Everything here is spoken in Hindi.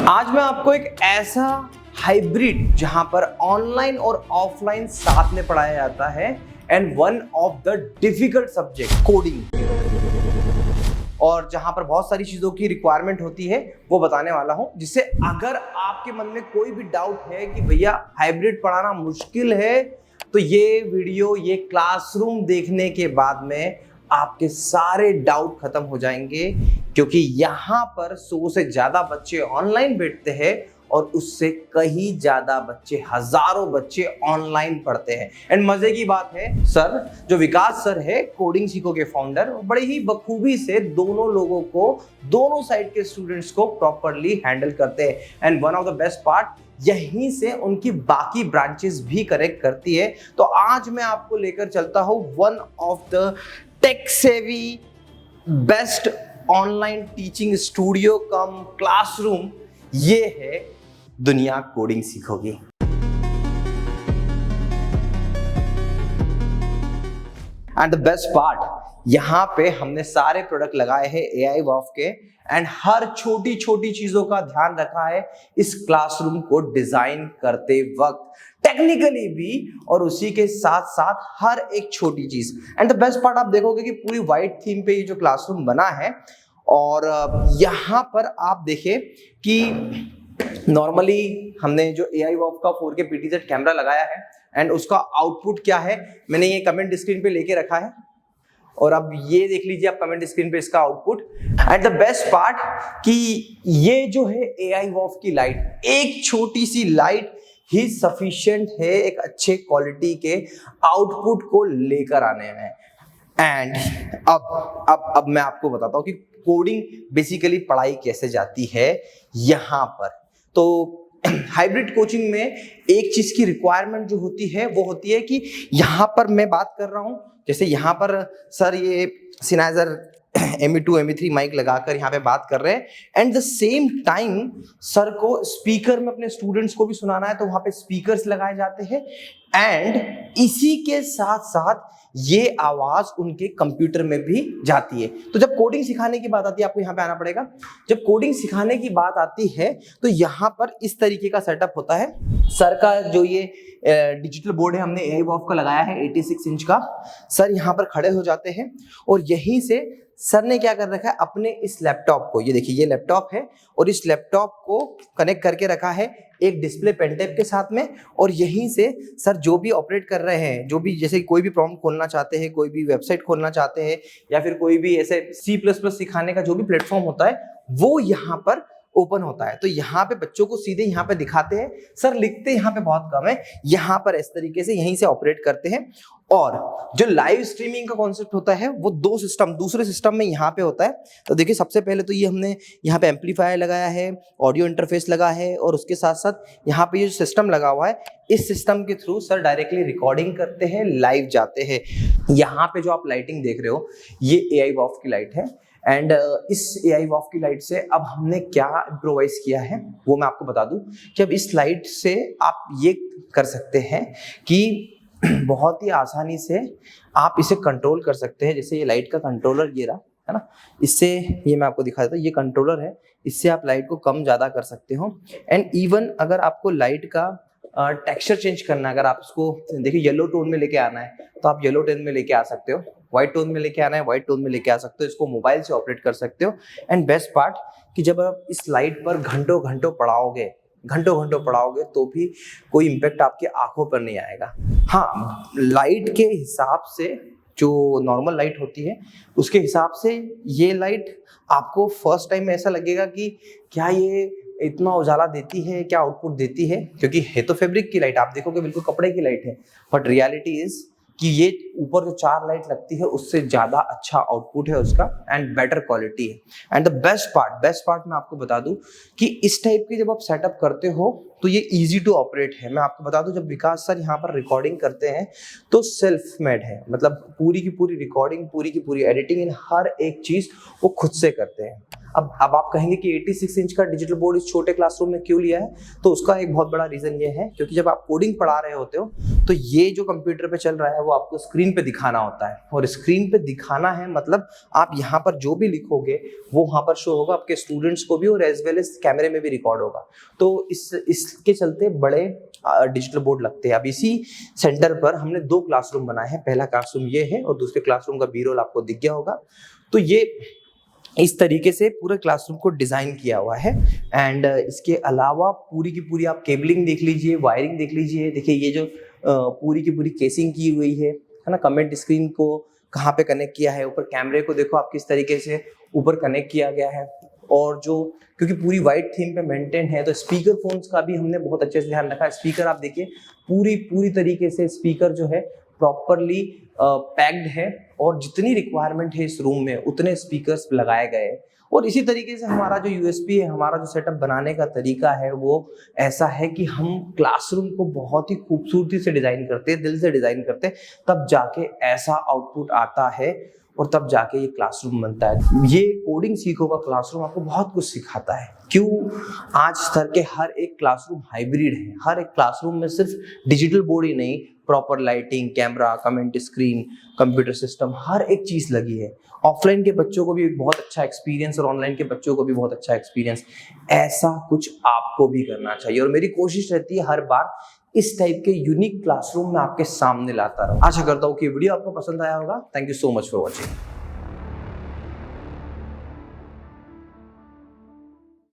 आज मैं आपको एक ऐसा हाइब्रिड जहां पर ऑनलाइन और ऑफलाइन साथ में पढ़ाया जाता है and one of the difficult subject coding, और जहां पर बहुत सारी चीजों की रिक्वायरमेंट होती है वो बताने वाला हूं, जिससे अगर आपके मन में कोई भी डाउट है कि भैया हाइब्रिड पढ़ाना मुश्किल है, तो ये वीडियो, ये क्लासरूम देखने के बाद में आपके सारे डाउट खत्म हो जाएंगे। क्योंकि यहाँ पर 100 से ज्यादा बच्चे ऑनलाइन बैठते हैं और उससे कहीं ज्यादा बच्चे, हजारों बच्चे ऑनलाइन पढ़ते हैं। एंड मजे की बात है, सर जो विकास सर है कोडिंग सीखो के फाउंडर, बड़े ही बखूबी से दोनों लोगों को, दोनों साइड के स्टूडेंट्स को प्रॉपरली हैंडल करते हैं। And one of the best part, यहीं से उनकी बाकी ब्रांचेस भी करेक्ट करती है। तो आज मैं आपको लेकर चलता हूं one of the tech savvy best online teaching studio cum classroom, ये है दुनिया कोडिंग सीखोगी। एंड द बेस्ट पार्ट, यहां पे हमने सारे प्रोडक्ट लगाए हैं AI वॉफ के, एंड हर छोटी छोटी चीजों का ध्यान रखा है इस क्लासरूम को डिजाइन करते वक्त, टेक्निकली भी और उसी के साथ साथ हर एक छोटी चीज। एंड द बेस्ट पार्ट, आप देखोगे कि पूरी व्हाइट थीम पे ये जो क्लासरूम बना है, और यहां पर आप देखें कि नॉर्मली हमने जो AI वॉफ का 4K PTZ कैमरा लगाया है, एंड उसका आउटपुट क्या है मैंने ये कमेंट स्क्रीन पे लेके रखा है, और अब ये देख लीजिए आप कमेंट स्क्रीन पे इसका output. And the best part कि ये जो है AI वॉफ की लाइट, एक छोटी सी लाइट ही सफिशिएंट है एक अच्छे क्वालिटी के आउटपुट को लेकर आने में। एंड अब मैं आपको बताता हूँ कि कोडिंग बेसिकली पढ़ाई कैसे जाती है यहाँ पर। तो हाइब्रिड कोचिंग में एक चीज की रिक्वायरमेंट जो होती है वो होती है कि यहाँ पर मैं बात कर रहा हूँ, जैसे यहाँ पर सर ये Sennheiser ME2 ME3 माइक लगाकर यहाँ पे बात कर रहे हैं, and the same time sir को स्पीकर में अपने स्टूडेंट्स को भी सुनाना है, तो वहाँ पे स्पीकर्स लगाए जाते हैं, एंड इसी के साथ साथ ये आवाज उनके कंप्यूटर में भी जाती है। तो जब कोडिंग सिखाने की बात आती है, आपको यहाँ पे आना पड़ेगा, जब कोडिंग सिखाने की बात आती है तो यहाँ पर इस तरीके का सेटअप होता है। सर का जो ये डिजिटल बोर्ड है हमने AI वॉफ का लगाया है 86 इंच का। सर यहाँ पर खड़े हो जाते हैं और यहीं से सर ने क्या कर रखा है, अपने इस लैपटॉप को, ये देखिए ये लैपटॉप है, और इस लैपटॉप को कनेक्ट करके रखा है एक डिस्प्ले पेनटेप के साथ में, और यहीं से सर जो भी ऑपरेट कर रहे हैं, जो भी जैसे कोई भी प्रॉम्प्ट खोलना चाहते हैं, कोई भी वेबसाइट खोलना चाहते हैं, या फिर कोई भी ऐसे C++ सिखाने का जो भी प्लेटफॉर्म होता है वो यहाँ पर ओपन होता है। तो यहाँ पे बच्चों को सीधे यहाँ पे दिखाते हैं, सर लिखते यहाँ पे बहुत कम है, यहाँ पर इस तरीके से यहीं से ऑपरेट करते हैं। और जो लाइव स्ट्रीमिंग का कॉन्सेप्ट होता है वो दूसरे सिस्टम में यहाँ पे होता है। तो देखिए सबसे पहले तो ये हमने यहाँ पे एम्पलीफायर लगाया है, ऑडियो इंटरफेस लगा है, और उसके साथ साथ यहाँ पे ये जो सिस्टम लगा हुआ है, इस सिस्टम के थ्रू सर डायरेक्टली रिकॉर्डिंग करते हैं, लाइव जाते हैं। यहाँ पे जो आप लाइटिंग देख रहे हो ये AI वॉफ की लाइट है, एंड इस AI वॉफ की लाइट से अब हमने क्या इम्प्रोवाइज किया है वो मैं आपको बता दूं कि अब इस लाइट से आप ये कर सकते हैं कि बहुत ही आसानी से आप इसे कंट्रोल कर सकते हैं। जैसे ये लाइट का कंट्रोलर ये रहा है ना, इससे ये मैं आपको दिखा देता हूँ, ये कंट्रोलर है, इससे आप लाइट को कम ज़्यादा कर सकते हो। एंड इवन अगर आपको लाइट का टेक्सचर चेंज करना है, अगर आप इसको देखिए येलो टोन में लेके आना है तो आप येलो टोन में लेके आ सकते हो, व्हाइट टोन में लेके आना है व्हाइट टोन में लेके आ सकते हो, इसको मोबाइल से ऑपरेट कर सकते हो। एंड बेस्ट पार्ट कि जब आप इस लाइट पर घंटों घंटों पढ़ाओगे तो भी कोई इम्पैक्ट आपके आंखों पर नहीं आएगा। हाँ, लाइट के हिसाब से जो नॉर्मल लाइट होती है उसके हिसाब से ये लाइट आपको फर्स्ट टाइम में ऐसा लगेगा कि क्या ये इतना उजाला देती है, क्या आउटपुट देती है, क्योंकि है तो फैब्रिक की लाइट, आप देखोगे बिल्कुल कपड़े की लाइट है, बट रियलिटी इज कि ये ऊपर जो 4 लाइट लगती है उससे ज्यादा अच्छा आउटपुट है उसका, एंड बेटर क्वालिटी है। एंड द बेस्ट पार्ट मैं आपको बता दूं कि इस टाइप की जब आप सेटअप करते हो तो ये इजी टू ऑपरेट है। मैं आपको बता दूं, जब विकास सर यहाँ पर रिकॉर्डिंग करते हैं तो सेल्फ मेड है, मतलब पूरी की पूरी रिकॉर्डिंग, पूरी की पूरी एडिटिंग, इन हर एक चीज वो खुद से करते हैं। अब आप कहेंगे कि 86 इंच का डिजिटल बोर्ड इस छोटे क्लासरूम में क्यों लिया है, तो उसका एक बहुत बड़ा रीजन ये है क्योंकि जब आप कोडिंग पढ़ा रहे होते हो तो ये जो कंप्यूटर पे चल रहा है वो आपको स्क्रीन पे दिखाना होता है, और स्क्रीन पे दिखाना है मतलब आप यहाँ पर जो भी लिखोगे वो वहाँ पर शो होगा आपके स्टूडेंट्स को भी, और एज वेल एज कैमरे में भी रिकॉर्ड होगा। तो इसके चलते बड़े डिजिटल बोर्ड लगते हैं। अब इसी सेंटर पर हमने 2 क्लासरूम बनाए हैं। पहला क्लासरूम ये है और दूसरे क्लासरूम का बी रोल आपको दिख गया होगा। तो ये इस तरीके से पूरे क्लासरूम को डिजाइन किया हुआ है। एंड इसके अलावा पूरी की पूरी आप केबलिंग देख लीजिए, वायरिंग देख लीजिए। देखिए ये जो पूरी की पूरी केसिंग की हुई है ना, कमेंट स्क्रीन को कहाँ पे कनेक्ट किया है, ऊपर कैमरे को देखो आप किस तरीके से ऊपर कनेक्ट किया गया है, और जो क्योंकि पूरी वाइट थीम पे मेंटेन है तो स्पीकर फोन्स का भी हमने बहुत अच्छे से ध्यान रखा है। स्पीकर आप देखिए पूरी तरीके से स्पीकर जो है प्रॉपरली पैक्ड है, और जितनी रिक्वायरमेंट है इस रूम में उतने स्पीकर्स लगाए गए हैं। और इसी तरीके से हमारा जो यूएसपी है, हमारा जो सेटअप बनाने का तरीका है वो ऐसा है कि हम क्लासरूम को बहुत ही खूबसूरती से डिजाइन करते हैं, दिल से डिजाइन करते हैं, तब जाके ऐसा आउटपुट आता है और तब जाके ये क्लासरूम बनता है। ये कोडिंग सीखो का क्लासरूम आपको बहुत कुछ सिखाता है। क्यों? आज स्तर के हर एक क्लासरूम हाइब्रिड है। हर एक क्लासरूम में सिर्फ डिजिटल बोर्ड ही नहीं, proper lighting, camera, comment screen, computer system, हर एक चीज लगी है। ऑफलाइन के बच्चों को भी बहुत अच्छा एक्सपीरियंस और ऑनलाइन के बच्चों को भी बहुत अच्छा एक्सपीरियंस। ऐसा कुछ आपको भी करना चाहिए, और मेरी कोशिश रहती है हर बार इस टाइप के यूनिक क्लासरूम में आपके सामने लाता रहूं। आशा करता हूँ कि वीडियो आपको पसंद आया होगा। Thank you so much for watching.